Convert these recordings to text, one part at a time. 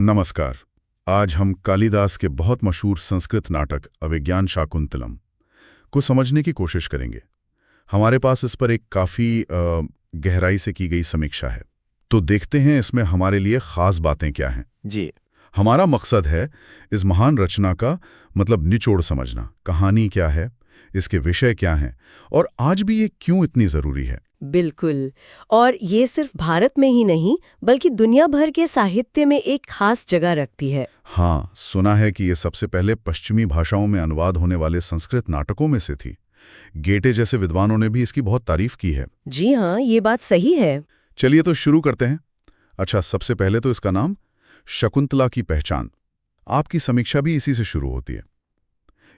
नमस्कार। आज हम कालिदास के बहुत मशहूर संस्कृत नाटक अभिज्ञान शाकुंतलम को समझने की कोशिश करेंगे। हमारे पास इस पर एक काफ़ी गहराई से की गई समीक्षा है, तो देखते हैं इसमें हमारे लिए खास बातें क्या हैं। जी। हमारा मकसद है इस महान रचना का मतलब निचोड़ समझना, कहानी क्या है, इसके विषय क्या हैं और आज भी ये क्यों इतनी ज़रूरी है। बिल्कुल। और ये सिर्फ भारत में ही नहीं बल्कि दुनिया भर के साहित्य में एक खास जगह रखती है। हाँ, सुना है कि ये सबसे पहले पश्चिमी भाषाओं में अनुवाद होने वाले संस्कृत नाटकों में से थी। गेटे जैसे विद्वानों ने भी इसकी बहुत तारीफ की है। जी हाँ, ये बात सही है। चलिए तो शुरू करते हैं। अच्छा, सबसे पहले तो इसका नाम शकुंतला की पहचान। आपकी समीक्षा भी इसी से शुरू होती है।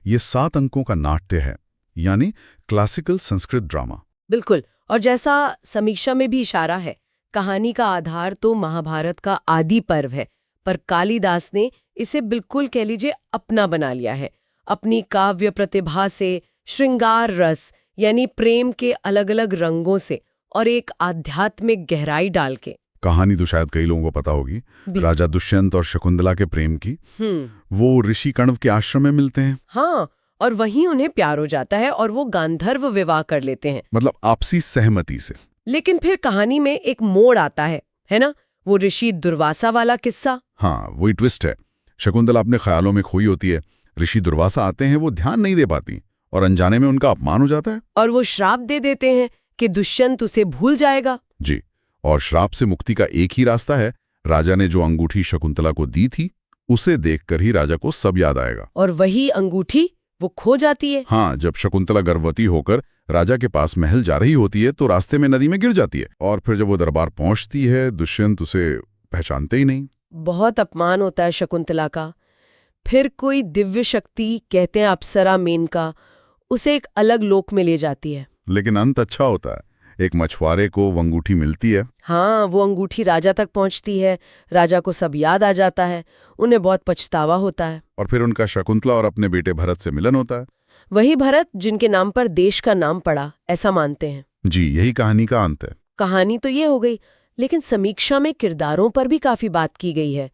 ये 7 अंकों का नाट्य है, यानी क्लासिकल संस्कृत ड्रामा। बिल्कुल। और जैसा समीक्षा में भी इशारा है, कहानी का आधार तो महाभारत का आदि पर्व है, पर कालिदास ने इसे बिल्कुल कह लीजिए अपना बना लिया है। अपनी काव्य प्रतिभा से, श्रृंगार रस यानी प्रेम के अलग अलग रंगों से और एक आध्यात्मिक गहराई डाल के। कहानी तो शायद कई लोगों को पता होगी, राजा दुष्यंत और शकुंतला के प्रेम की। वो ऋषि कण्व के आश्रम में मिलते हैं। हाँ, और वहीं उन्हें प्यार हो जाता है और वो गांधर्व विवाह कर लेते हैं, मतलब आपसी सहमति से। लेकिन फिर कहानी में एक मोड़ आता है ना? वो ऋषि दुर्वासा वाला किस्सा। हाँ, वही ट्विस्ट है। शकुंतला अपने ख्यालों में खोई होती है, ऋषि दुर्वासा आते हैं, वो ध्यान नहीं दे पाती और अनजाने में उनका अपमान हो जाता है। और वो श्राप दे देते हैं कि दुष्यंत उसे भूल जाएगा। जी, और श्राप से मुक्ति का एक ही रास्ता है। राजा ने जो अंगूठी शकुंतला को दी थी, उसे देखकर ही राजा को सब याद आएगा। और वही अंगूठी वो खो जाती है। हाँ, जब शकुंतला गर्भवती होकर राजा के पास महल जा रही होती है तो रास्ते में नदी में गिर जाती है, और फिर जब वो दरबार पहुंचती है, दुष्यंत उसे पहचानते ही नहीं। बहुत अपमान होता है शकुंतला का। फिर कोई दिव्य शक्ति, कहते हैं अप्सरा मेनका, उसे एक अलग लोक में ले जाती है। लेकिन अंत अच्छा होता है। एक मछुआरे को वो अंगूठी मिलती है। हाँ, वो अंगूठी राजा तक पहुंचती है। राजा को सब याद आ जाता है, उन्हें बहुत पछतावा होता है। और फिर उनका शकुंतला और अपने बेटे भरत से मिलन होता है। वही भरत जिनके नाम पर देश का नाम पड़ा, ऐसा मानते हैं। जी, यही कहानी का अंत है। कहानी तो ये हो गई, लेकिन समीक्षा में किरदारों पर भी काफी बात की गई है।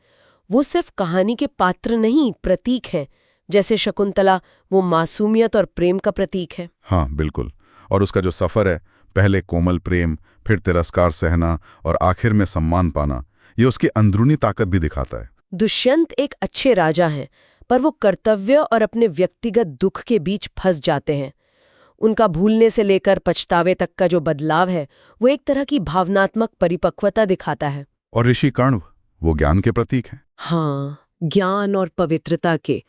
वो सिर्फ कहानी के पात्र नहीं, प्रतीक हैं। जैसे शकुंतला, वो मासूमियत और प्रेम का प्रतीक है। हाँ, बिल्कुल। और उसका जो सफर है, पहले कोमल प्रेम, फिर तिरस्कार सहना और आखिर में सम्मान पाना, ये उसकी अंदरूनी ताकत भी दिखाता है। दुष्यंत एक अच्छे राजा हैं, पर वो कर्तव्य और अपने व्यक्तिगत दुख के बीच फंस जाते हैं। उनका भूलने से लेकर पछतावे तक का जो बदलाव है, वो एक तरह की भावनात्मक परिपक्वता दिखाता है। और ऋषि कण्व, वो ज्ञान के प्रतीक हैं। हाँ, ज्ञान और पवित्रता के।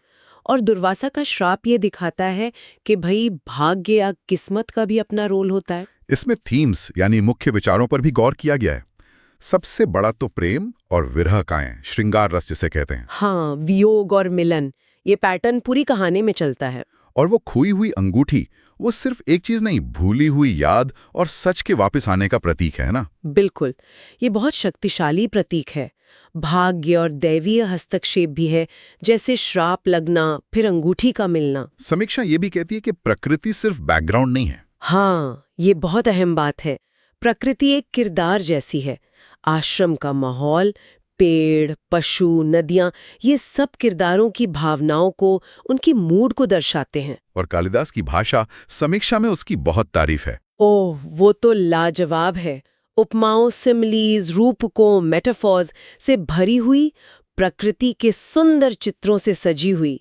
और दुर्वासा का श्राप ये दिखाता है कि भाई भाग्य या किस्मत का भी अपना रोल होता है। इसमें थीम्स यानी मुख्य विचारों पर भी गौर किया गया है। सबसे बड़ा तो प्रेम और विरह का है, श्रृंगार रस जिसे कहते हैं। हाँ, वियोग और मिलन, ये पैटर्न पूरी कहानी में चलता है। और वो खोई हुई अंगूठी, वो सिर्फ एक चीज नहीं, भूली हुई याद और सच के वापस आने का प्रतीक है ना। बिल्कुल, ये बहुत शक्तिशाली प्रतीक है। भाग्य और दैवीय हस्तक्षेप भी है, जैसे श्राप लगना, फिर अंगूठी का मिलना। समीक्षा ये भी कहती है कि प्रकृति सिर्फ बैकग्राउंड नहीं है। हाँ, ये बहुत अहम बात है। प्रकृति एक किरदार जैसी है। आश्रम का माहौल, पेड़, पशु, नदियां, ये सब किरदारों की भावनाओं को, उनकी मूड को दर्शाते हैं। और कालिदास की भाषा, समीक्षा में उसकी बहुत तारीफ है। ओह, वो तो लाजवाब है। उपमाओं, सिमिलीज, रूपकों, मेटाफॉर्स से भरी हुई, प्रकृति के सुंदर चित्रों से सजी हुई।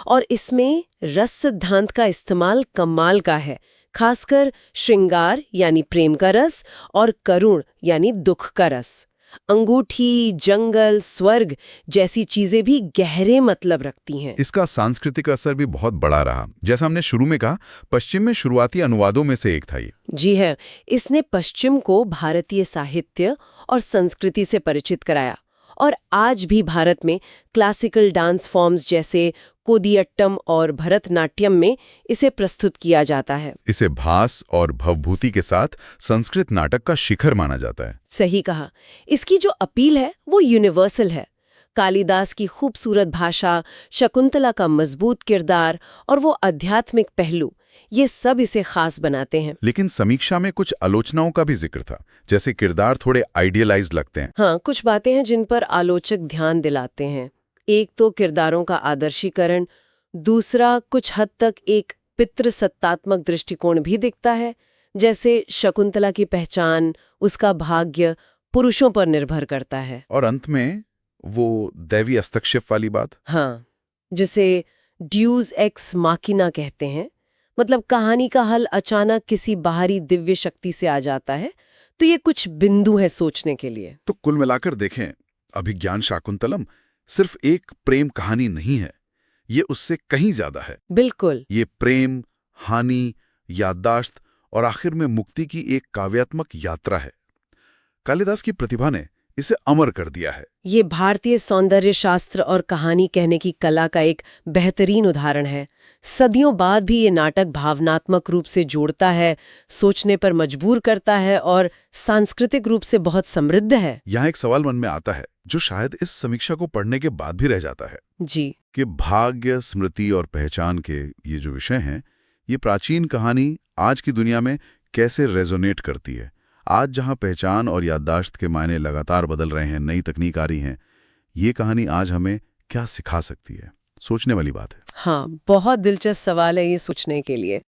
और इसमें रस सिद्धांत का इस्तेमाल कमाल का है, खासकर श्रृंगार यानी प्रेम का रस और करुण यानी दुख का रस। अंगूठी, जंगल, स्वर्ग जैसी चीजें भी गहरे मतलब रखती हैं। इसका सांस्कृतिक असर भी बहुत बड़ा रहा। जैसा हमने शुरू में कहा, पश्चिम में शुरुआती अनुवादों में से एक था ये। जी है, इसने पश्चिम को भारतीय साहित्य और संस्कृति से परिचित कराया। और आज भी भारत में क्लासिकल डांस फॉर्म्स जैसे कोदियट्टम और भरतनाट्यम में इसे प्रस्तुत किया जाता है। इसे भास और भवभूति के साथ संस्कृत नाटक का शिखर माना जाता है। सही कहा। इसकी जो अपील है वो यूनिवर्सल है। कालिदास की खूबसूरत भाषा, शकुंतला का मजबूत किरदार और वो आध्यात्मिक पहलू, ये सब इसे खास बनाते हैं। लेकिन समीक्षा में कुछ आलोचनाओं का भी जिक्र था, जैसे किरदार थोड़े आइडियलाइज्ड लगते हैं। हाँ, कुछ बातें हैं जिन पर आलोचक ध्यान दिलाते हैं। एक तो किरदारों का आदर्शीकरण, दूसरा कुछ हद तक एक पितृसत्तात्मक दृष्टिकोण भी दिखता है, जैसे शकुंतला की पहचान, उसका भाग्य पुरुषों पर निर्भर करता है। और अंत में वो दैवी हस्तक्षेप वाली बात। हाँ, जिसे ड्यूज एक्स माकिना कहते हैं, मतलब कहानी का हल अचानक किसी बाहरी दिव्य शक्ति से आ जाता है। तो ये कुछ बिंदु है सोचने के लिए। तो कुल मिलाकर देखें, अभिज्ञान शाकुंतलम सिर्फ एक प्रेम कहानी नहीं है, ये उससे कहीं ज्यादा है। बिल्कुल। ये प्रेम, हानि, याददाश्त और आखिर में मुक्ति की एक काव्यात्मक यात्रा है। कालिदास की प्रतिभा ने इसे अमर कर दिया है। ये भारतीय सौंदर्य शास्त्र और कहानी कहने की कला का एक बेहतरीन उदाहरण है। सदियों बाद भी ये नाटक भावनात्मक रूप से जोड़ता है, सोचने पर मजबूर करता है और सांस्कृतिक रूप से बहुत समृद्ध है। यहाँ एक सवाल मन में आता है, जो शायद इस समीक्षा को पढ़ने के बाद भी रह जाता है, जी, कि भाग्य, स्मृति और पहचान के ये जो विषय हैं, ये प्राचीन कहानी आज की दुनिया में कैसे रेजोनेट करती है। आज जहां पहचान और याददाश्त के मायने लगातार बदल रहे हैं, नई तकनीक आ रही हैं, ये कहानी आज हमें क्या सिखा सकती है? सोचने वाली बात है। हाँ, बहुत दिलचस्प सवाल है ये सोचने के लिए।